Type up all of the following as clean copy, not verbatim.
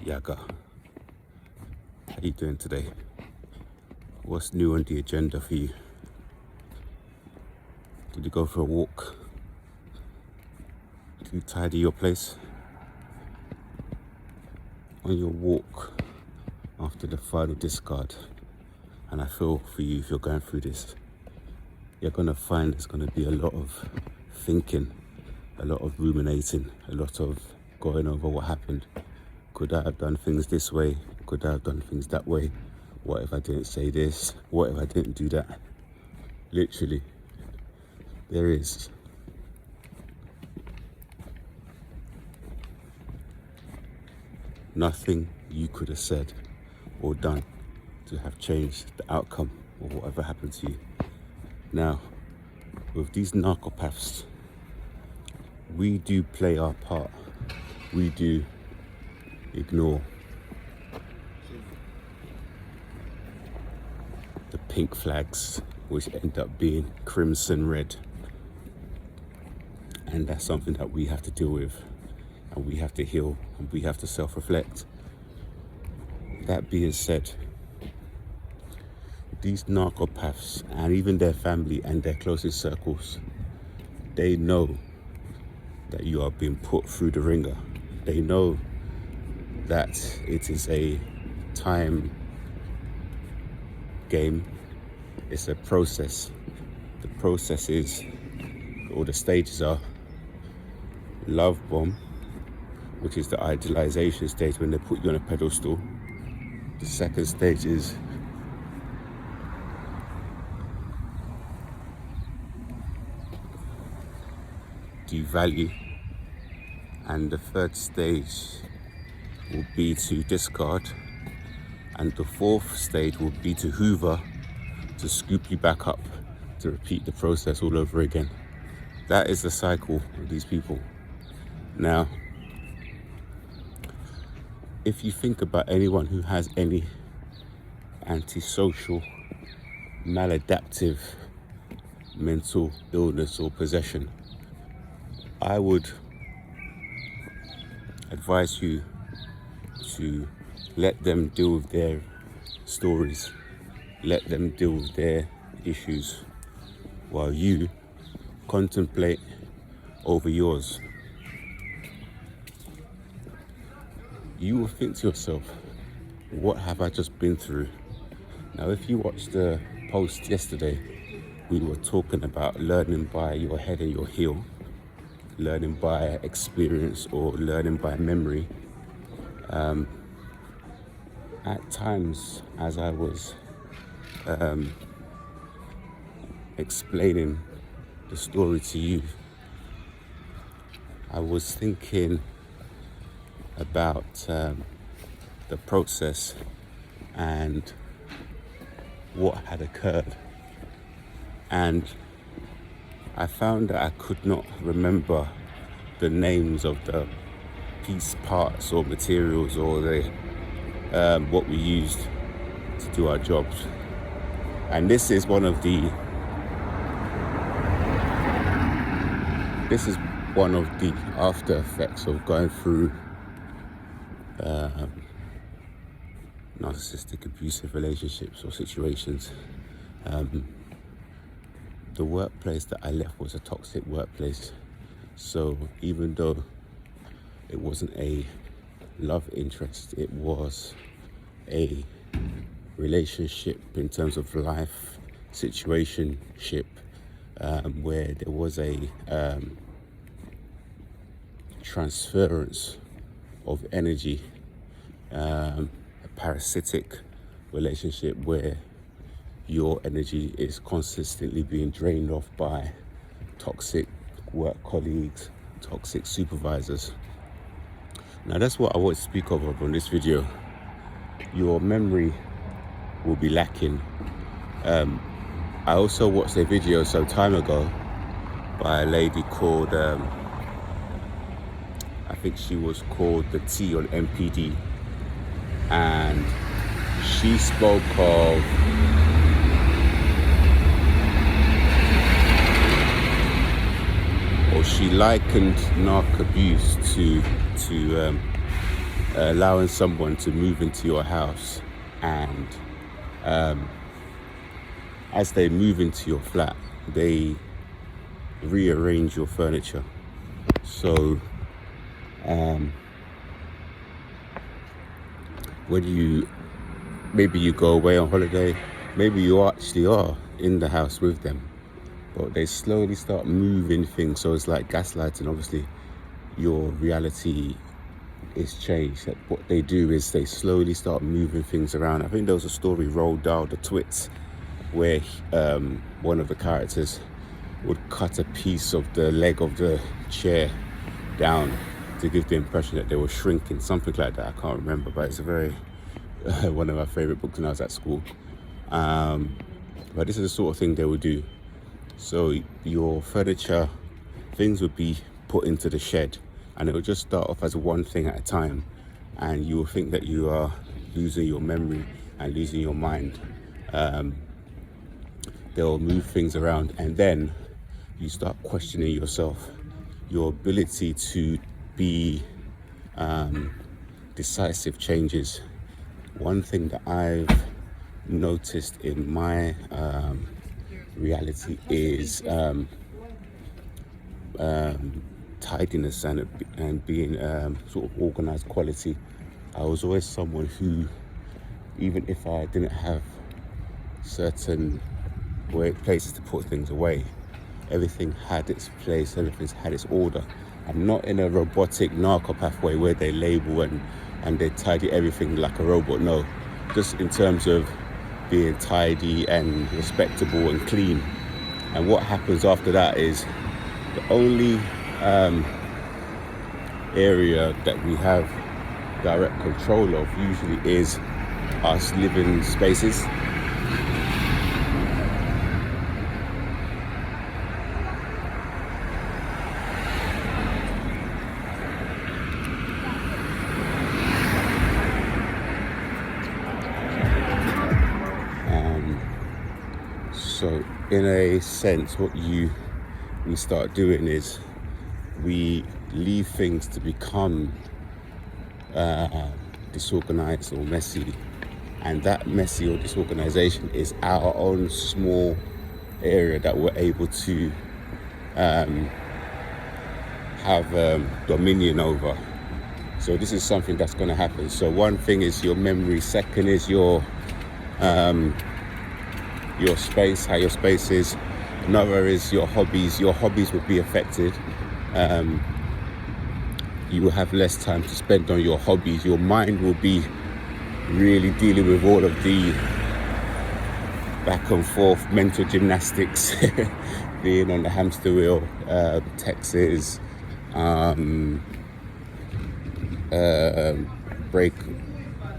Yaga. How you doing today? What's new on the agenda for you? Did you go for a walk? Did you tidy your place? On your walk after the final discard, and I feel for you if you're going through this, you're going to find there's going to be a lot of thinking, a lot of ruminating, a lot of going over what happened. Could I have done things this way? Could I have done things that way? What if I didn't say this? What if I didn't do that? Literally, there is. Nothing you could have said or done to have changed the outcome of whatever happened to you. Now, with these narcopaths, we do play our part. We do ignore the pink flags, which end up being crimson red. And that's something that we have to deal with, and we have to heal, and we have to self-reflect. That being said, these narcopaths and even their family and their closest circles, they know that you are being put through the ringer. They know that it is a time game. It's a process. The process is, or the stages are, love bomb, which is the idealization stage when they put you on a pedestal. The second stage is devalue, and the third stage will be to discard, and the fourth stage will be to hoover, to scoop you back up, to repeat the process all over again. That is the cycle of these people. Now, if you think about anyone who has any antisocial, maladaptive mental illness or possession, I would advise you to let them deal with their stories, let them deal with their issues, while you contemplate over yours. You will think to yourself, what have I just been through? Now, if you watched the post yesterday, we were talking about learning by your head and your heel, learning by experience or learning by memory. At times, as I was explaining the story to you, I was thinking about the process and what had occurred, and I found that I could not remember the names of the piece parts or materials or the what we used to do our jobs. And this is one of the after effects of going through narcissistic abusive relationships or situations. The workplace that I left was a toxic workplace. So even though it wasn't a love interest, it was a relationship in terms of life situationship, where there was a transference of energy, a parasitic relationship where your energy is consistently being drained off by toxic work colleagues, toxic supervisors. Now that's what I want to speak of on this video. Your memory will be lacking. I also watched a video some time ago by a lady called, I think she was called the T on MPD, and she spoke of she likened narc abuse to allowing someone to move into your house, and as they move into your flat, they rearrange your furniture. So when maybe you go away on holiday, maybe you actually are in the house with them, but they slowly start moving things. So it's like gaslighting. Obviously your reality is changed. What they do is they slowly start moving things around. I think there was a story, Roald Dahl, The Twits, where one of the characters would cut a piece of the leg of the chair down to give the impression that they were shrinking, something like that. I can't remember, but it's a very one of my favorite books when I was at school. But this is the sort of thing they would do. So your furniture, things would be put into the shed, and it will just start off as one thing at a time, and you will think that you are losing your memory and losing your mind. They'll move things around, and then you start questioning yourself, your ability to be decisive changes. One thing that I've noticed in my reality is tidiness and being sort of organized quality. I was always someone who, even if I didn't have certain places to put things away, everything had its place, everything had its order. I'm not in a robotic narcopath way where they label and they tidy everything like a robot. No, just in terms of being tidy and respectable and clean. And what happens after that is the only area that we have direct control of usually is us living spaces. So in a sense, what we start doing is we leave things to become disorganized or messy, and that messy or disorganization is our own small area that we're able to have dominion over. So this is something that's going to happen. So one thing is your memory, second is your space, how your space is. Another is your hobbies. Your hobbies will be affected. You will have less time to spend on your hobbies. Your mind will be really dealing with all of the back and forth mental gymnastics, being on the hamster wheel, texts, break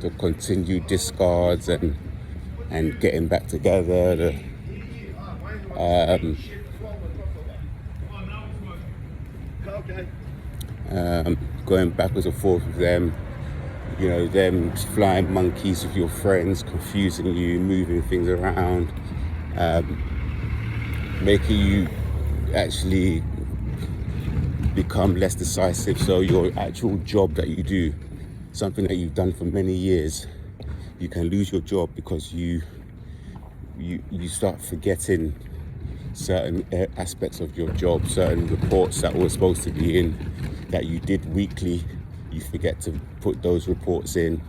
to continue discards and getting back together. Going backwards and forth with them, them flying monkeys with your friends, confusing you, moving things around, making you actually become less decisive. So your actual job that you do, something that you've done for many years, you can lose your job because you start forgetting certain aspects of your job, certain reports that were supposed to be in that you did weekly. You forget to put those reports in.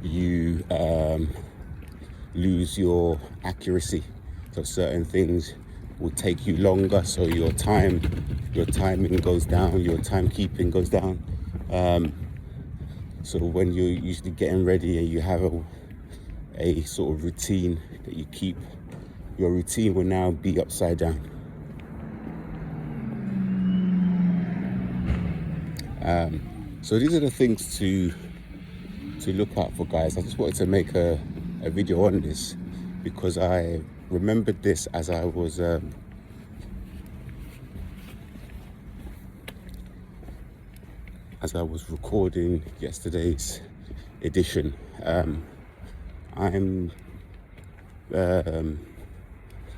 You lose your accuracy. So certain things will take you longer. So your timing goes down. Your timekeeping goes down. So when you're usually getting ready and you have a sort of routine that you keep, your routine will now be upside down. So these are the things to look out for, guys. I just wanted to make a video on this because I remembered this as I was recording yesterday's edition.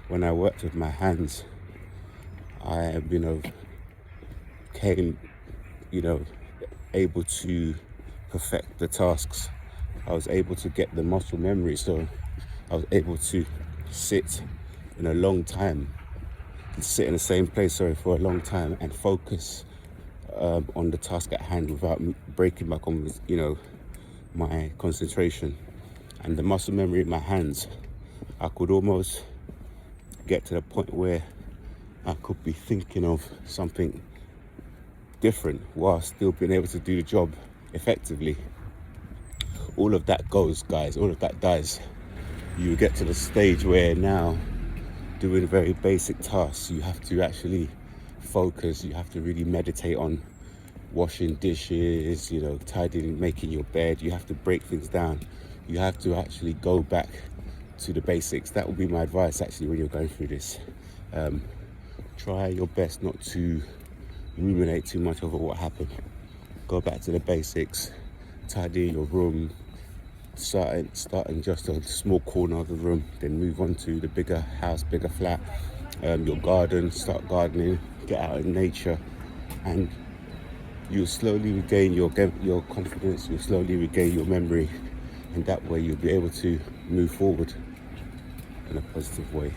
When I worked with my hands, I came able to perfect the tasks. I was able to get the muscle memory, so I was able to sit in a long time, sit in the same place, for a long time and focus on the task at hand without breaking back on, my concentration. And the muscle memory in my hands, I could almost get to the point where I could be thinking of something different while still being able to do the job effectively. All of that goes, guys, all of that dies. You get to the stage where now doing very basic tasks, you have to actually focus, you have to really meditate on washing dishes, tidying, making your bed. You have to break things down. You have to actually go back to the basics. That would be my advice actually when you're going through this. Try your best not to ruminate too much over what happened. Go back to the basics, tidy your room, starting just a small corner of the room, then move on to the bigger house, bigger flat, your garden, start gardening, get out in nature, and you'll slowly regain your confidence, you'll slowly regain your memory, and that way you'll be able to move forward in a positive way.